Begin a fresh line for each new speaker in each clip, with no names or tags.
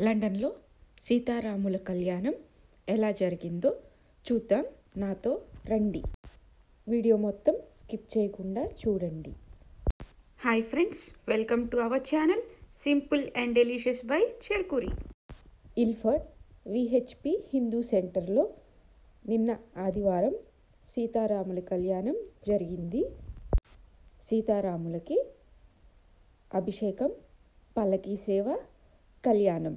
లండన్లో సీతారాముల కళ్యాణం ఎలా జరిగిందో చూద్దాం. నాతో రండి. వీడియో మొత్తం స్కిప్ చేయకుండా చూడండి. Hi friends, welcome to our channel simple and delicious by Cherukuri. Ilford VHP Hindu సెంటర్లో నిన్న ఆదివారం సీతారాముల కళ్యాణం జరిగింది. సీతారాములకి అభిషేకం, పల్లకీ సేవ, కళ్యాణం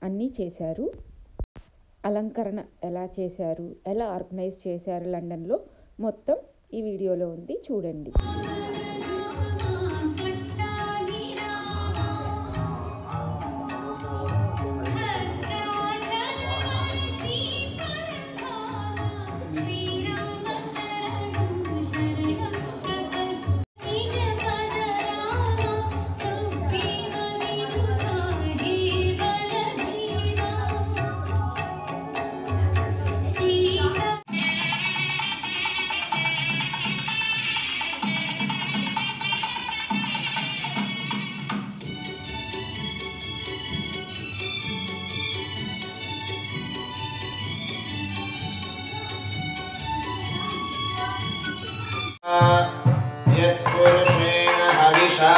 అన్నీ చేశారు. అలంకరణ ఎలా చేశారు, ఎలా ఆర్గనైజ్ చేశారు లండన్లో మొత్తం ఈ వీడియోలో ఉంది, చూడండి.
यत्पुरुषेण हविषा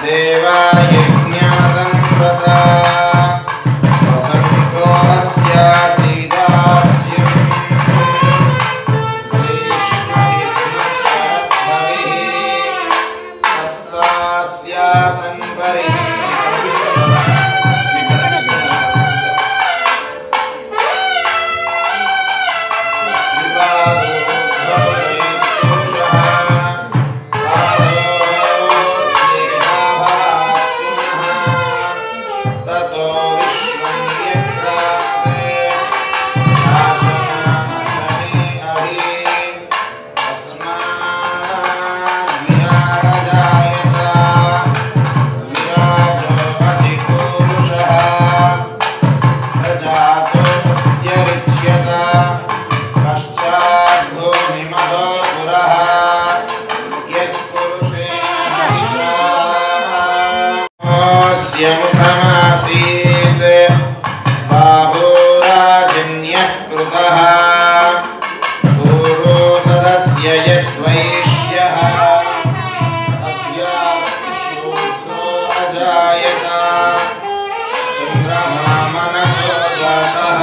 देवायज्ञातन्वता वसन्तो अस्यासीदार्च्यं ग्रीष्मयज्ञशरद्भविः सप्तास्यासन् मुखमासीत् बाहुराजन्यः कृतः पूर्वो तदस्य यद्वैश्यः अस्याशूद्रो अजायत चन्द्रमा मनसो जातः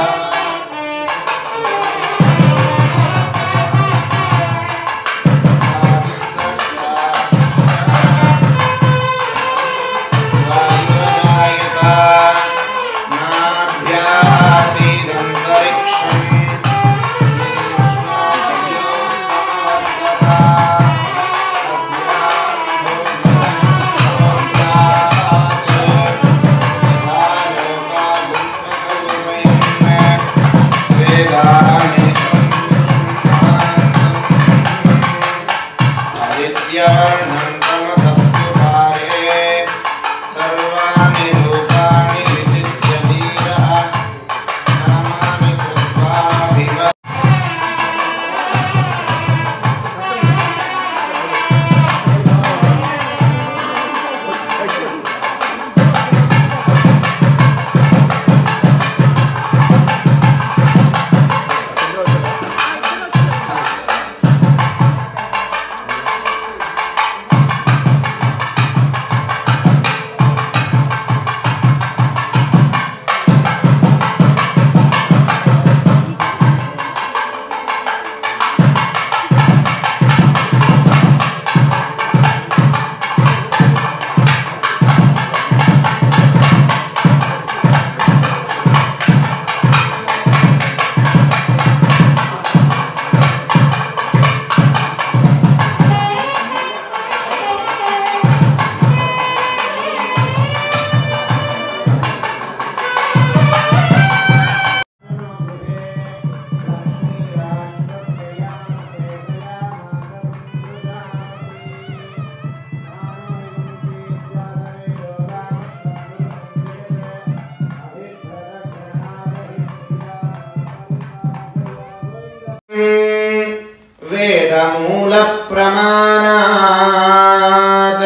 वेदमूलप्रमाणात्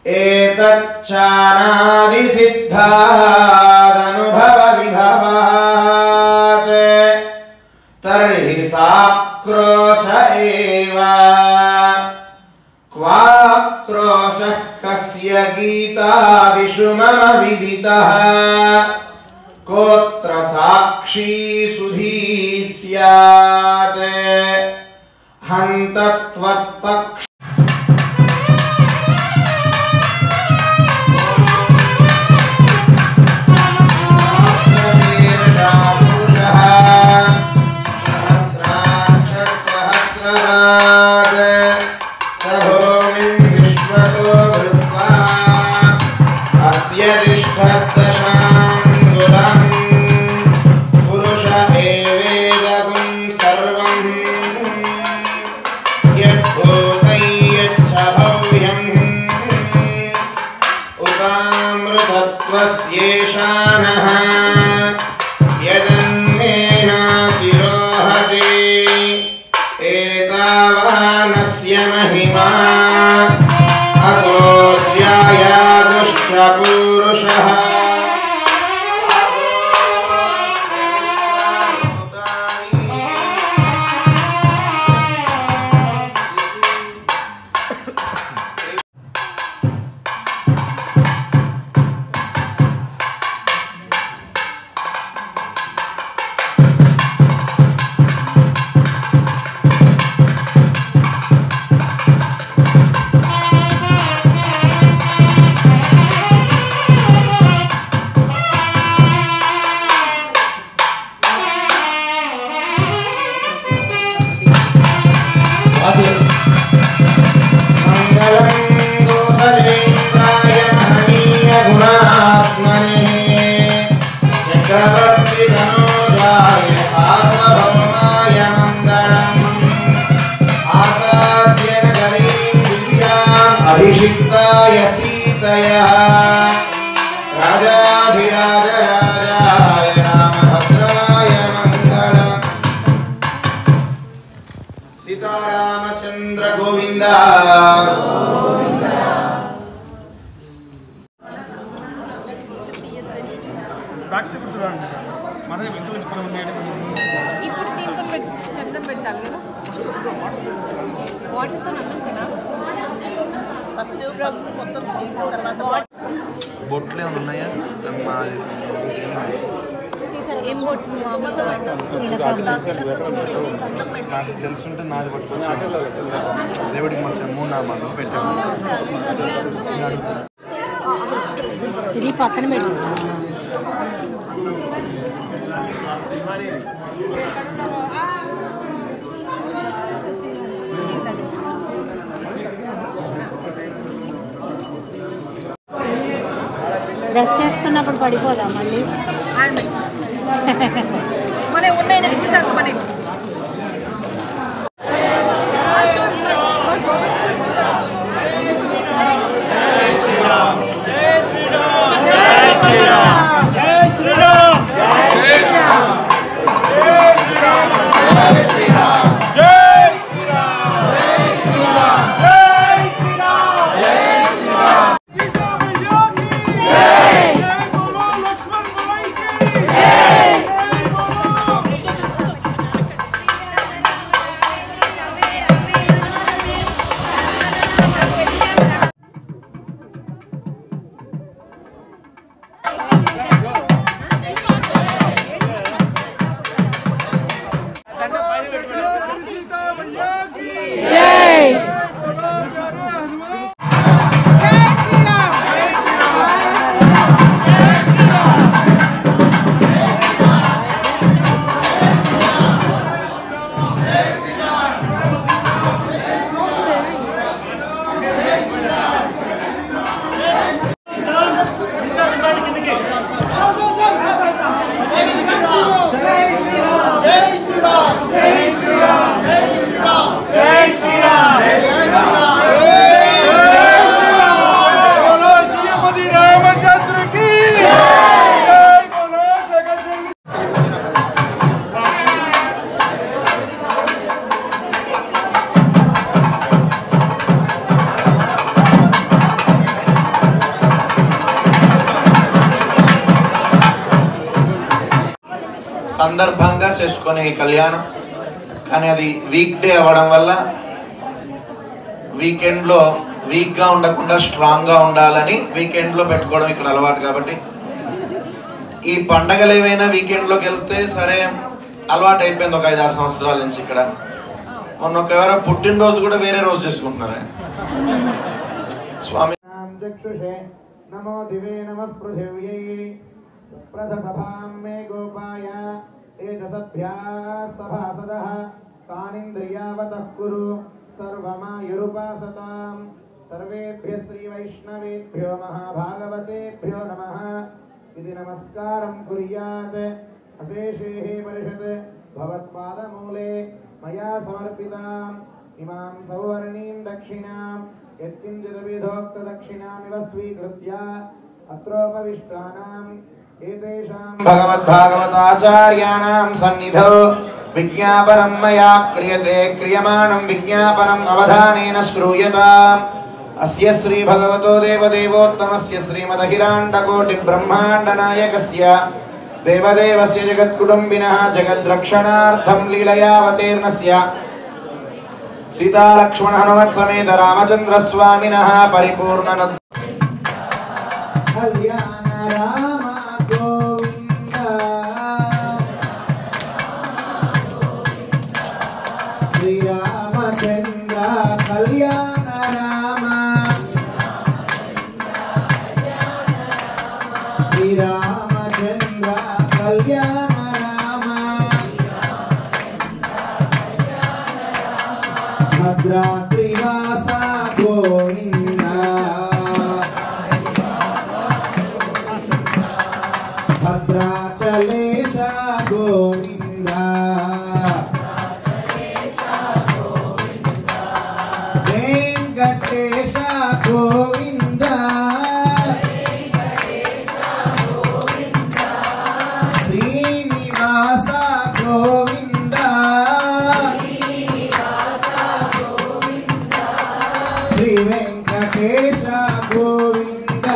एतच्चा ज्ञानादिसिद्धादनुभवविभवात् तर्हि साक्रोश एव क्वाक्रोशः कस्य गीतादिषु मम विदितः कोत्र साक्षी सुधी स्यात् हन्त त्वत्पक्ष येषानः यदन्नेनातिरोहते एतावानस्य महिमा अतो ध्यायादुश्च पूरुषः अभिषिक्ताय सीतया राजाधिराज राजाय रामभद्राय मङ्गलम् सीतारामचन्द्र गोविन्द
బొట్లే ఉన్నాయా నాకు తెలుసుంటే నాది పట్టుకొచ్చాను దేవుడికి మంచిగా 3 నామాలు పెట్టాము
ఇది పక్కన పెట్టు బ్రష్ చేస్తున్నప్పుడు పడిపోదా మళ్ళీ
మన ఉన్నాయి ఇచ్చేసాక మన
సందర్భంగా చేసుకునే కళ్యాణం. కానీ అది వీక్ డే అవ్వడం వల్ల వీకెండ్లో వీక్గా ఉండకుండా స్ట్రాంగ్గా ఉండాలని వీకెండ్లో పెట్టుకోవడం ఇక్కడ అలవాటు. కాబట్టి ఈ పండగలు ఏమైనా వీకెండ్లోకి వెళ్తే సరే అలవాటు అయిపోయింది ఒక 5-6 సంవత్సరాల నుంచి. ఇక్కడ మొన్న ఒకవేళ పుట్టినరోజు కూడా వేరే రోజు చేసుకుంటున్నారు స్వామి. నమో దివే నమః పృథివ్యై ప్రథసభాం మే గోపాయ ఏతసభ్యాః సభాసదః తానింద్రియావతః కురు సర్వమాయురుపాసతాం. సర్వేభ్యః శ్రీ వైష్ణవేభ్యో మహాభాగవతేభ్యో నమః. ఇది నమస్కారం కుర్యాత్. అశేషేః పరిషత్ భవత్పాదమూలే మయా సమర్పితాం ఇమాం సౌవర్ణీం దక్షిణాం యత్కించిదవిధోక్త దక్షిణామివ స్వీకృత్య అత్రోపవిష్టానాం ఏతేషాం భగవద్భాగవతాచార్యాణాం సన్నిధౌ విజ్ఞాపనం మయా క్రియతే క్రియమాణం విజ్ఞాపనం అవధానేన శ్రూయతాం. అస్య శ్రీ భగవతో దేవదేవోత్తమస్య శ్రీమదఖిలాండకోటి బ్రహ్మాండ నాయకస్య దేవదేవస్య జగత్కుటుంబినః జగద్రక్షణార్థం లీలయావతీర్ణస్య సీతాలక్ష్మణ హనుమత్ సమేత రామచంద్ర స్వామినః పరిపూర్ణ కళ్యాణ రామ గోవింద శ్రీరామచంద్ర కళ్యాణ రామ శ్రీరామచంద్ర కళ్యాణ రామ భద్రాద్రివాస గోవింద భద్రాచలేశ గోవింద వెంకటేశ గోవింద శ్రీనివాస గోవింద శ్రీ వెంకటేశ గోవింద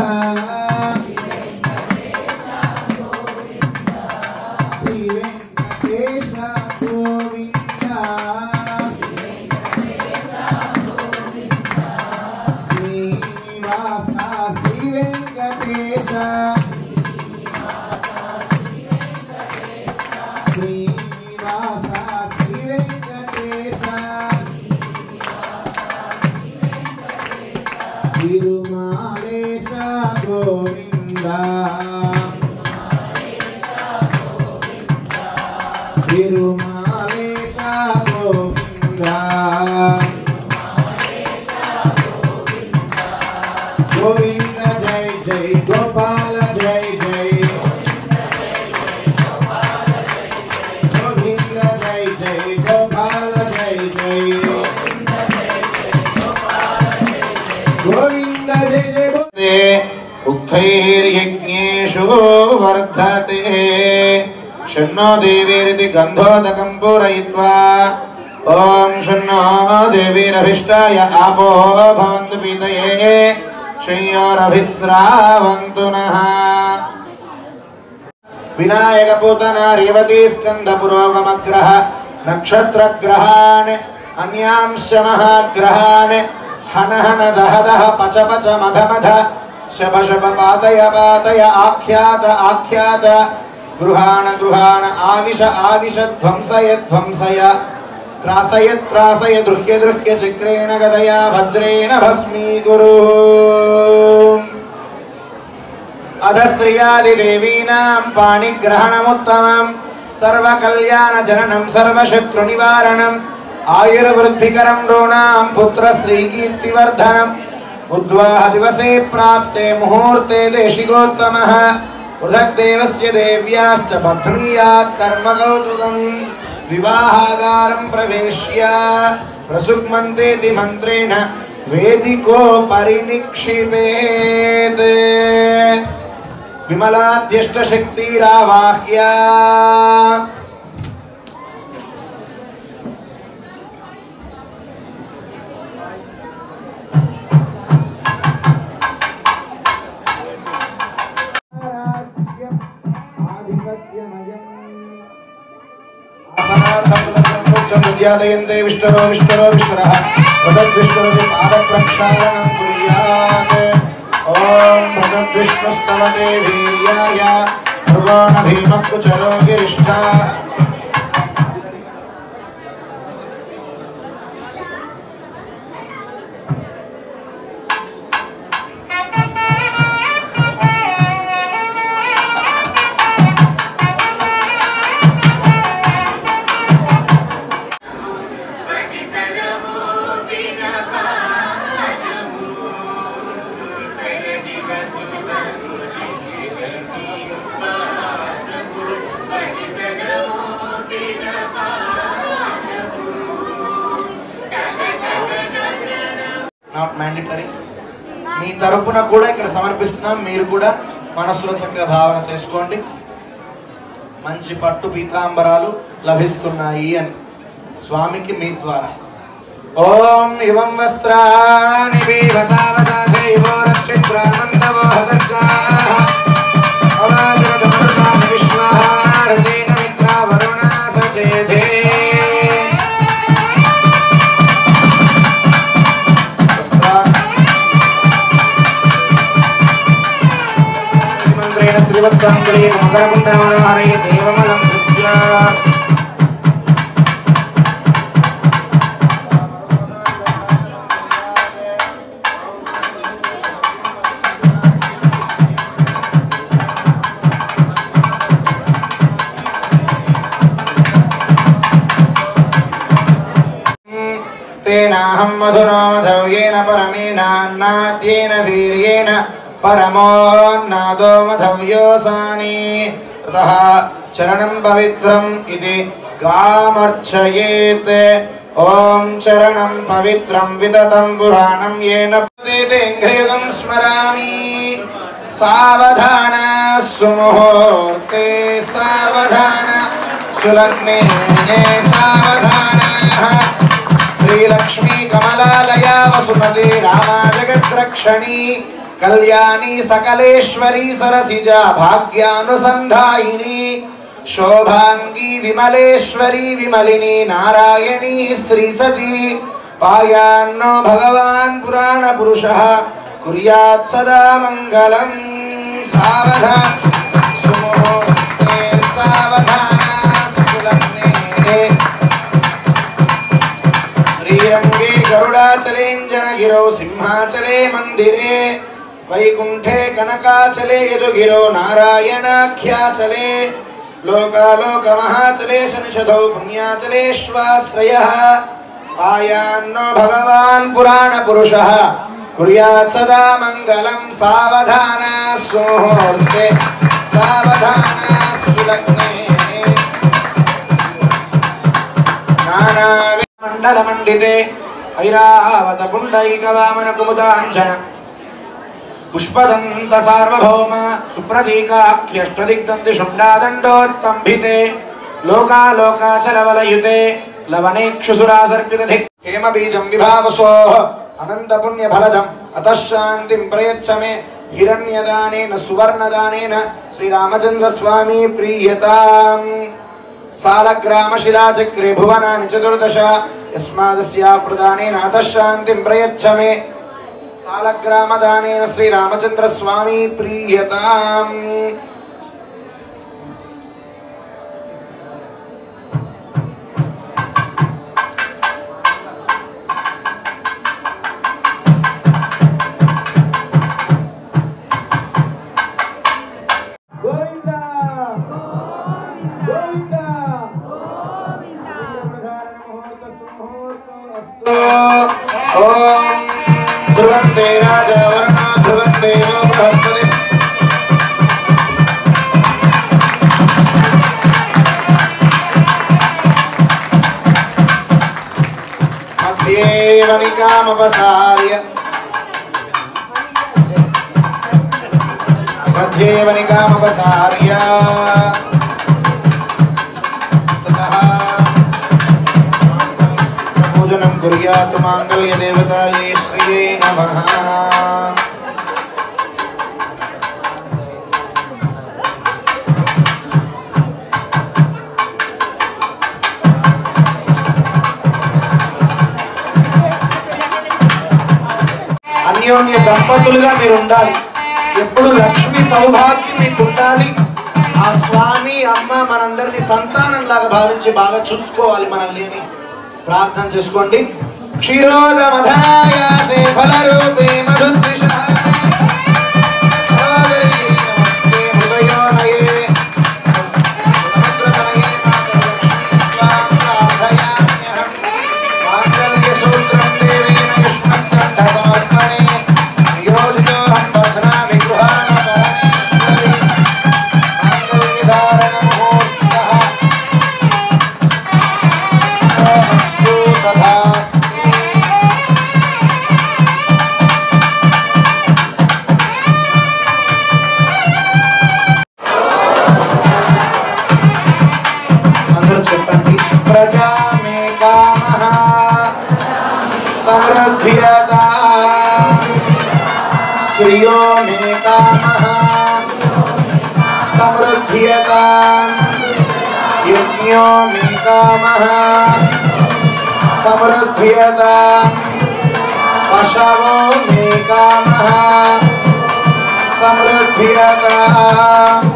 శ్రీ వెంకటేశ గోవింద శ్రీనివాస శ్రీ వెంకటేశ శ్రీనివాస శ్రీ వెంకటేశ తిరుమలేశ గోవింద తిరుమలేశ గోవింద గోవింద జై జై గోపాల జై జై గోవింద జై జై గోపాల జై జై గోవింద జై జై ఉక్తైర్యజ్ఞేషు వర్ధతే షణ్ణో దేవీరితి గంధోదకం పూరయిత్వా ఓం షణ్ణో దేవీరభిష్టాయ ఆపో భవంతు పీతయే శయ్యోరభిస్రావంతు నః. వినాయక పూతన రేవతీ స్కంద పురోగమగ్రహ నక్షత్రగ్రహాన్ అన్యాంశ మహాగ్రహాన్ హన హన దహ దహ పచ పచ మధ మధ శప శప పాతయ పాతయ ఆఖ్యాత ఆఖ్యాత గృహాణ గృహాణ ఆవిష ఆవిష ధ్వంసయ ధ్వంసయ త్రాసయ త్రాసయ దృహ్య దృహ్య చక్రేణ గదయా వజ్రేణ భస్మీకురు. అధశ్రియాదిదేవీనాం పాణిగ్రహణముత్తమం సర్వకల్యాణ జననం సర్వశత్రునివారణం ఆయుర్వృద్ధికరం నృణాం పుత్రశ్రీకీర్తివర్ధనం. ఉద్వాహ దివసే ప్రాప్తే ముహూర్తే దేశికోత్తమః పృథగ్దేవస్య దేవ్యాశ్చ బధ్నీయాత్ కర్మకౌతుకం. వివాహాగారం ప్రవేశ్య ప్రసుగ్మంతేతి మంత్రేణ వేదికో పరినిక్షిపేత్. విమలాద్యష్టశక్తిరావాహ్య तीर्थं उद्यादयन्ते विष्णुरो विष्णुरो विष्णुरः तद्विष्णुरति पादप्रक्षालनं कुर्यात् ॐ भगवद्विष्णुस्तवते वीर्याय भृगोण भीमकुचरो गिरिष्ठा నాట్ మ్యాండేటరీ మీ తరపున కూడా ఇక్కడ సమర్పిస్తున్నాం మీరు కూడా మనసులో చక్కగా భావన చేసుకోండి మంచి పట్టు పీతాంబరాలు లభిస్తున్నాయి అని స్వామికి మీ ద్వారా ఓం ఇవం వస్త్రాని వివసావసాధైవో రక్షిత్రామంతవో హసర్గాః అవాదిరదమృతాని విశ్వాహారతేన మిత్రా వరుణా సచేతే మంత్రేణ శ్రీవత్సాంగులేన మకరకుండమనోహరయ దేవమలం కృత్యా तेनाहं मधुनो मधव्येन परमेनान्नाद्येन वीर्येण परमोन्नादो मधव्योऽसानि ततः चरणं पवित्रम् इति गामर्चयेत् ॐ चरणं पवित्रं विदतं पुराणं येन तेङ्घ्रियुगं स्मरामि सावधान सुमुहूर्ते सावधान सुलग्ने सावधान श्रीलक्ष्मी कमलालया वसुमती रामा जगद्रक्षणी कल्याणी सकलेश्वरी सरसिजा भाग्यानुसंधायिनी शोभांगी विमलेश्वरी विमलिनी नारायणी श्रीसती पायान्नो भगवान् पुराण पुरुषः कुर्यात् सदा मंगलम् सावधान सुमुहूर्ते सावधान सुलग्ने श्रीरंगे गरुडाचलेञ्जनगिरौ सिंहाचले मंदिरे वैकुंठे कनकाचले यदुगिरौ नारायणाख्याचले लोकालोकमहाचले शनिशधौ पुण्याचलेश्वाश्रयः आयान्नो भगवान् पुराणपुरुषः कुर्यात् सदा मङ्गलं सावधान सुमुहूर्ते सावधान सुलग्ने नाना मंडलमंडिते ऐरावत पुंडरीकवामन कुमुदाञ्जन पुष्पदंत सार्वभौम सुप्रतीकाख्यष्टदिग्दन्ति शुण्डादण्डोत्तम्भिते लोकालोकाचलवलयुते लवनेक्षुसुरासर्पितधिक् हेमबीजं विभावसोः अनन्तपुण्यफलदम् अतः शान्तिं प्रयच्छ मे हिरण्यदानेन सुवर्णदानेन श्रीरामचन्द्रस्वामी प्रीयताम् सालग्रामशिलाचक्रे भुवनानि चतुर्दश यस्मादस्या प्रदानेन अतः शान्तिं प्रयच्छ मे सालग्रामदानेन श्रीरामचन्द्रस्वामी प्रीयताम् ध्रुवन्ते राजा वरुणो ध्रुवन्ते यो बृहस्पति मध्ये वनिकामपसार्य पूजनं कुर्यात् माङ्गल्यदेवतायै श्रियै नमः। అన్యోన్య దంపతులుగా మీరు ఉండాలి. ఎప్పుడు లక్ష్మి సౌభాగ్యం మీకు ఉండాలి. ఆ స్వామి అమ్మ మనందరినీ సంతానంలాగా భావించి బాగా చూసుకోవాలి మనల్ని అని ప్రార్థన చేసుకోండి. క్షీరోదమధనాయాసే ఫలరూపే మధుద్విష श्रियो मे कामः समृद्ध्यताम् यज्ञो मे कामः समृद्ध्यताम् पशवो मे कामः समृद्ध्यताम्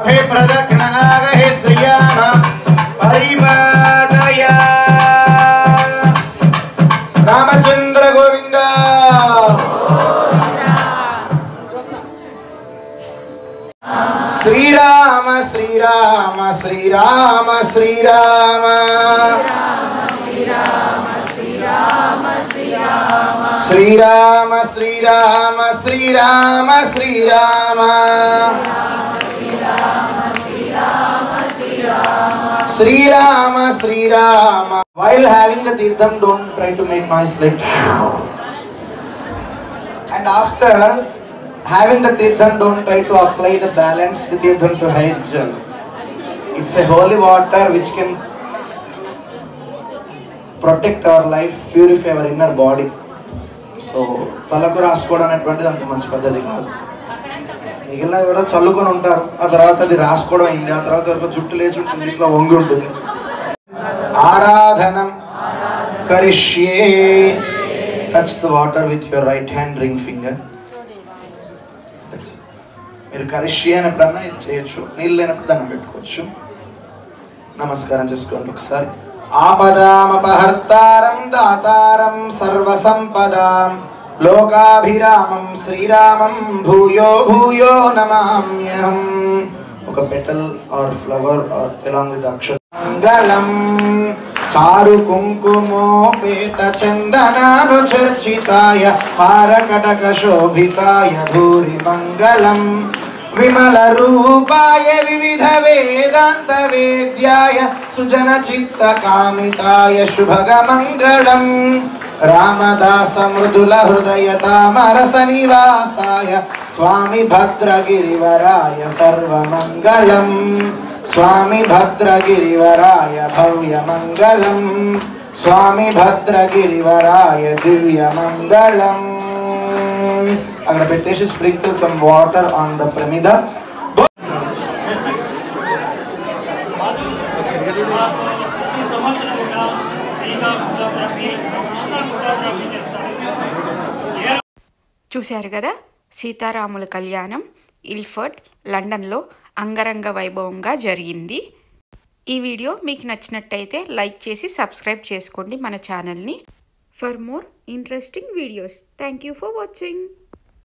हे प्रदग्नाग हे श्रियाम परिपादय Ramchandra Govind Shriram Shriram Shriram Shriram Shriram Shriram Shriram Shriram Shriram Shriram. While having the tirtham, don't try to make noise like. And after having the tirtham, don't try to apply the balanced tirtham to hair gel. It's a holy water which can protect our life, purify our inner body. So తలకు రాసుకోవడం అనేటువంటిది అంత మంచి పద్ధతి కాదు. మిగిలిన ఎవరో చల్లుకొని ఉంటారు, ఆ తర్వాత అది రాసుకోవడం అయింది, ఆ తర్వాత వరకు జుట్టు లేచి ఉంటుంది, ఇట్లా వంగి ఉంటుంది. ఆరాధనం కరిష్యే. Touch the water with your right hand ring finger. మీరు కరిష్యే అని ఎప్పుడన్నా ఇది చేయొచ్చు, నీళ్ళు లేనప్పుడు దండం పెట్టుకోవచ్చు. నమస్కారం చేసుకోండి ఒకసారి. ఆపదామపహర్తారం దాతారం సర్వసంపదాం లోకాభిరామం శ్రీరామం భూయో భూయో నమామ్యహం. ఒక petal or flower or along with అక్షర మంగళం చారు కుంకుమోపేత చందనాను చర్చితాయ హారకటక శోభితాయ భూరి మంగళం విమల రూపాయ వివిధ వేదాంత వేద్యాయ సుజన చిత్త కామితాయ శుభగ మంగళం రామదాస మృదుల హృదయ తామరస నివాసాయ స్వామి భద్రగిరివరాయ సర్వమంగళం స్వామి భద్రగిరివరాయ భవ్య మంగళం స్వామి భద్రగిరివరాయ దివ్య మంగళం. అక్కడ పెట్టేసి sprinkle some water on the ప్రమిద.
చూశారు కదా, సీతారాముల కళ్యాణం ఇల్ఫర్డ్ లండన్లో అంగరంగ వైభవంగా జరిగింది. ఈ వీడియో మీకు నచ్చినట్టయితే లైక్ చేసి సబ్స్క్రైబ్ చేసుకోండి మన ఛానల్ని. For more interesting videos. Thank you for watching.